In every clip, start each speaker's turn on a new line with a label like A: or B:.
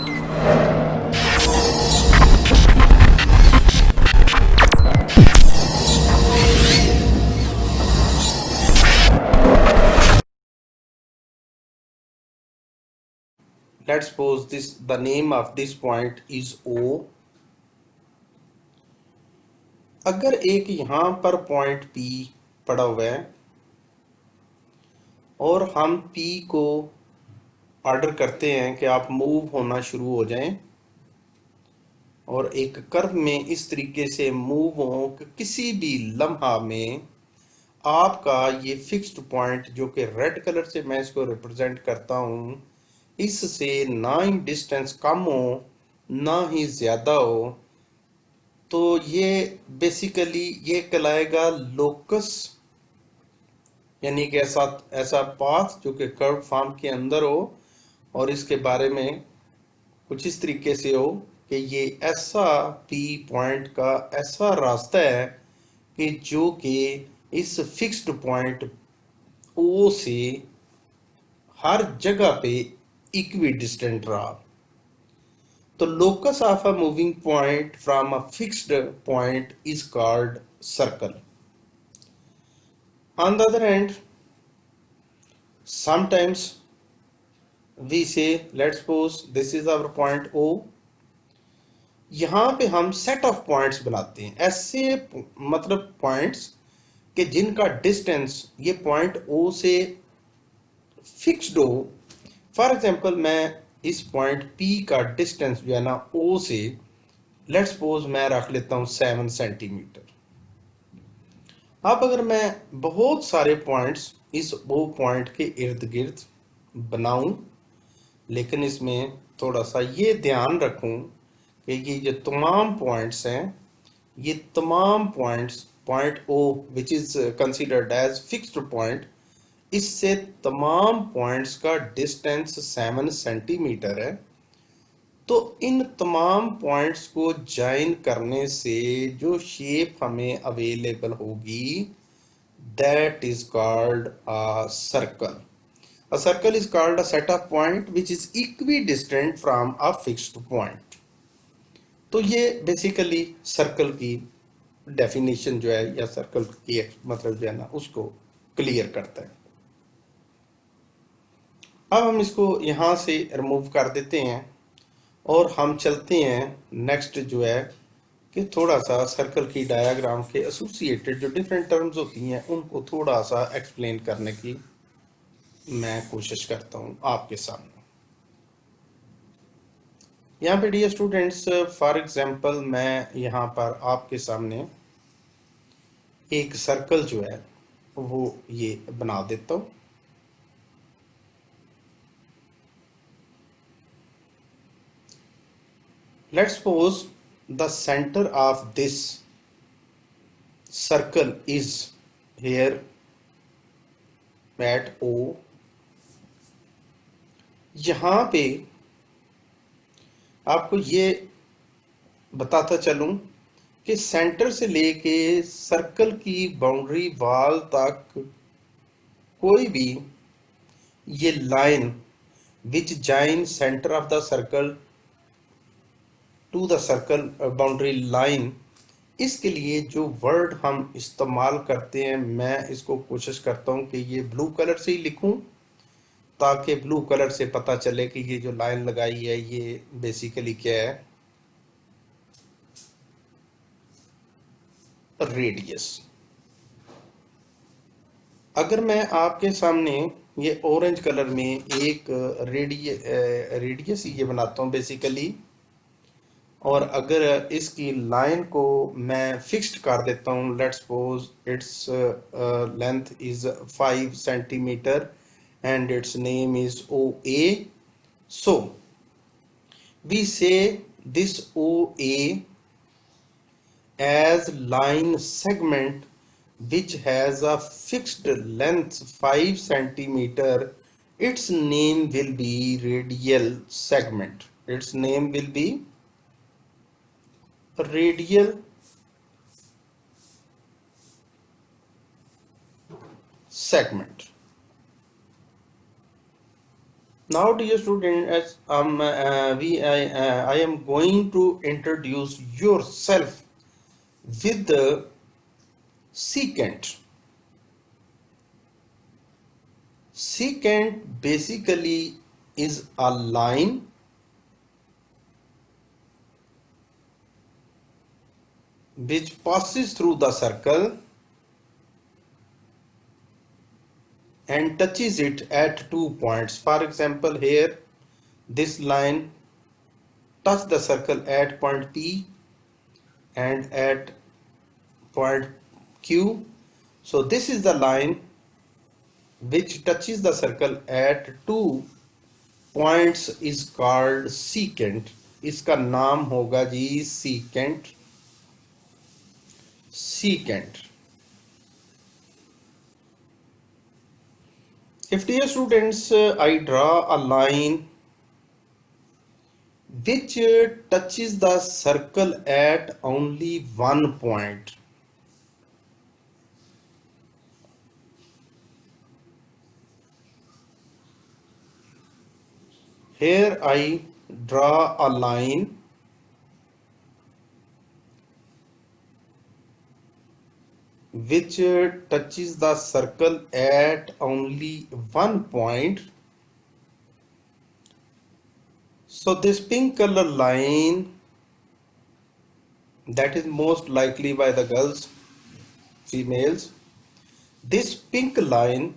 A: Let's suppose this the name of this point is O। अगर एक यहां पर पॉइंट P पड़ा हुआ है और हम P को ऑर्डर करते हैं कि आप मूव होना शुरू हो जाएं और एक कर्व में इस तरीके से मूव हो कि किसी भी लम्हा में आपका ये फिक्स्ड पॉइंट जो कि रेड कलर से मैं इसको रिप्रेजेंट करता हूं, इससे ना ही डिस्टेंस कम हो ना ही ज्यादा हो, तो ये बेसिकली ये कहलाएगा लोकस, यानी कि ऐसा ऐसा पाथ जो कि कर्व फॉर्म के अंदर हो और इसके बारे में कुछ इस तरीके से हो कि ये ऐसा पी पॉइंट का ऐसा रास्ता है कि जो कि इस फिक्स्ड पॉइंट ओ से हर जगह पे इक्वी डिस्टेंट रहा। तो locus of a moving point from a fixed point is called circle. On the other hand, sometimes we say, let's suppose this is our point O। यहाँ पे हम सेट ऑफ पॉइंट्स बनाते हैं, ऐसे मतलब points कि जिनका डिस्टेंस ये पॉइंट O से फिक्स्ड हो। फॉर एग्जांपल मैं इस पॉइंट P का डिस्टेंस जो है ना O से, लेट्स सपोज मैं रख लेता हूँ 7 सेंटीमीटर। अब अगर मैं बहुत सारे पॉइंट्स इस वो पॉइंट के इर्द गिर्द बनाऊं, लेकिन इसमें थोड़ा सा ये ध्यान रखूं कि ये जो तमाम पॉइंट्स हैं, ये तमाम points point O which is considered as fixed point, इससे तमाम पॉइंट्स का डिस्टेंस 7 सेंटीमीटर है। तो इन तमाम पॉइंट्स को ज्वाइन करने से जो शेप हमें अवेलेबल होगी, that is called a circle. A circle is called a set of point which is equidistant from a fixed point. तो ये बेसिकली सर्कल की डेफिनेशन जो है या सर्कल की मतलब जो है ना उसको क्लियर करता है। अब हम इसको यहां से रिमूव कर देते हैं और हम चलते हैं नेक्स्ट जो है कि थोड़ा सा सर्कल की डायग्राम के एसोसिएटेड जो डिफरेंट टर्म्स होती हैं उनको थोड़ा सा एक्सप्लेन करने की मैं कोशिश करता हूं आपके सामने। यहाँ पे डियर स्टूडेंट्स, फॉर एग्जांपल मैं यहाँ पर आपके सामने एक सर्कल जो है वो ये बना देता हूँ। Let's suppose the centre of this circle is here at O. यहाँ पे आपको ये बताता चलूं कि सेंटर से लेके सर्कल की बाउंड्री वॉल तक कोई भी ये line which join centre of the circle to the circle boundary line, इसके लिए जो वर्ड हम इस्तेमाल करते हैं मैं इसको कोशिश करता हूं कि ये ब्लू कलर से ही लिखूं ताकि ब्लू कलर से पता चले कि ये जो लाइन लगाई है ये बेसिकली क्या है, रेडियस। अगर मैं आपके सामने ये ऑरेंज कलर में एक रेडियस ये बनाता हूँ बेसिकली, और अगर इसकी लाइन को मैं फिक्स्ड कर देता हूँ, let's suppose its length is 5 centimetre and its name is O A. So we say this O A as line segment which has a fixed length 5 centimeter, its name will be radial segment. Its name will be radial segment. Now, dear student, as I am going to introduce yourself with the secant. Secant basically is a line which passes through the circle and touches it at 2 points. For example, here this line touch the circle at point P and at point Q. So this is the line which touches the circle at 2 points is called secant. इसका नाम होगा जी secant. Secant. If dear students, I draw a line which touches the circle at only 1 point. Here I draw a line which touches the circle at only 1 point. So this pink color line, that is most likely by the girls, females, this pink line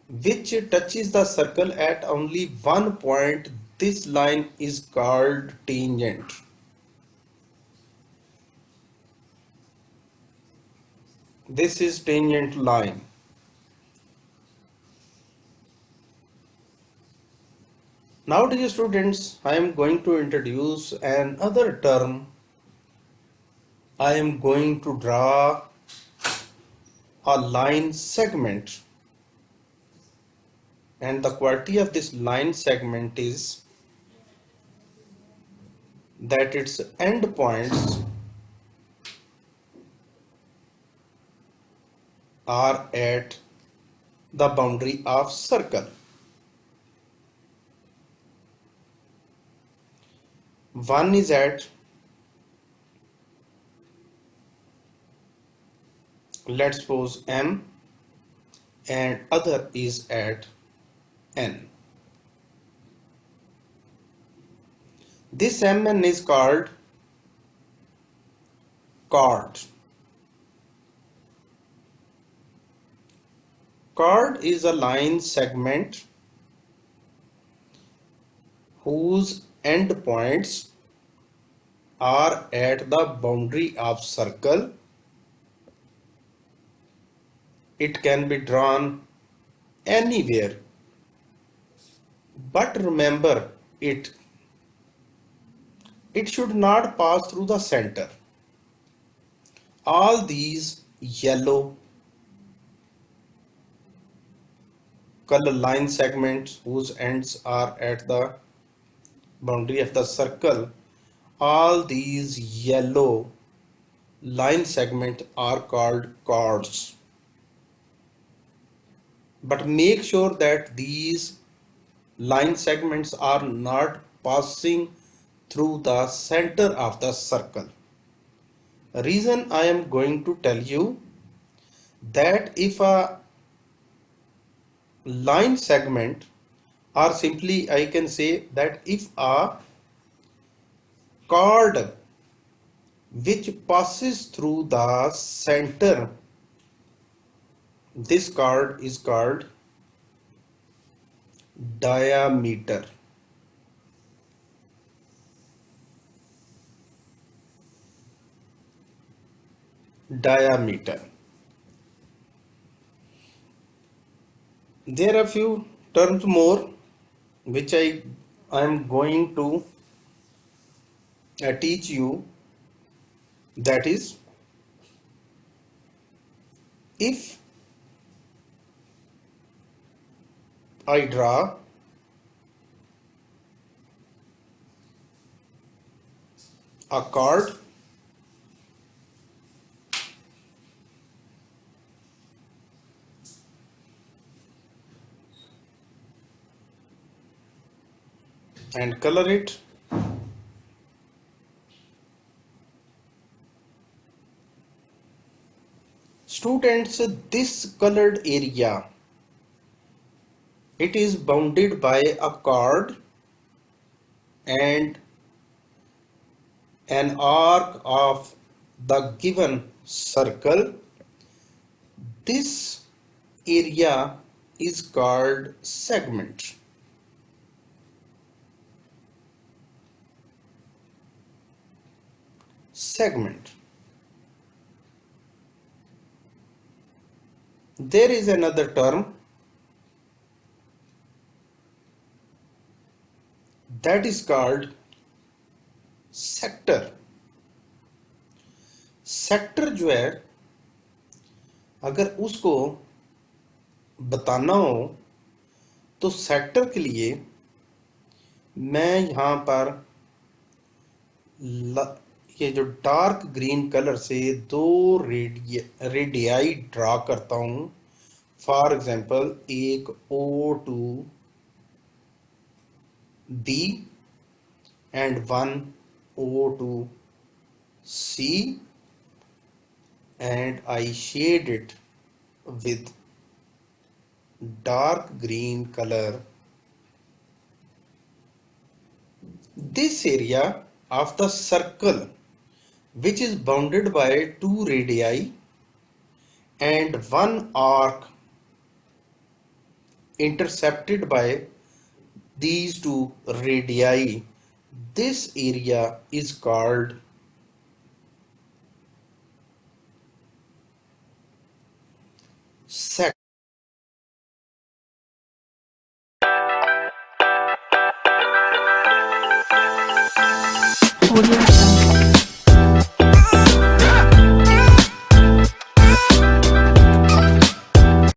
A: which touches the circle at only 1 point, this line is called tangent. This is tangent line. Now dear students, I am going to introduce another term. I am going to draw a line segment, and the quality of this line segment is that its end points are at the boundary of circle. One is at, let's suppose, M, and other is at N. This Mn is called chord. Chord is a line segment whose endpoints are at the boundary of circle. It can be drawn anywhere, but remember it should not pass through the center. All these yellow color line segments whose ends are at the boundary of the circle, all these yellow line segments are called chords. But make sure that these line segments are not passing through the center of the circle. Reason I am going to tell you that if a line segment, or simply I can say that if a chord which passes through the center, this chord is called diameter. Diameter. There are few terms more which I am going to teach you. That is, if I draw a chord and color it. Students, this colored area, it is bounded by a chord and an arc of the given circle. This area is called segment. Segment. There is another term that is called sector. Sector जो है, अगर उसको बताना हो तो sector के लिए मैं यहाँ पर ये जो डार्क ग्रीन कलर से दो रेडियाई ड्रा करता हूँ. फॉर एग्जांपल, एक O to D and one O to C, and I shade it with dark green color. This area of the circle, which is bounded by two radii and one arc intercepted by these two radii, this area is called sector.
B: Audio Jungle.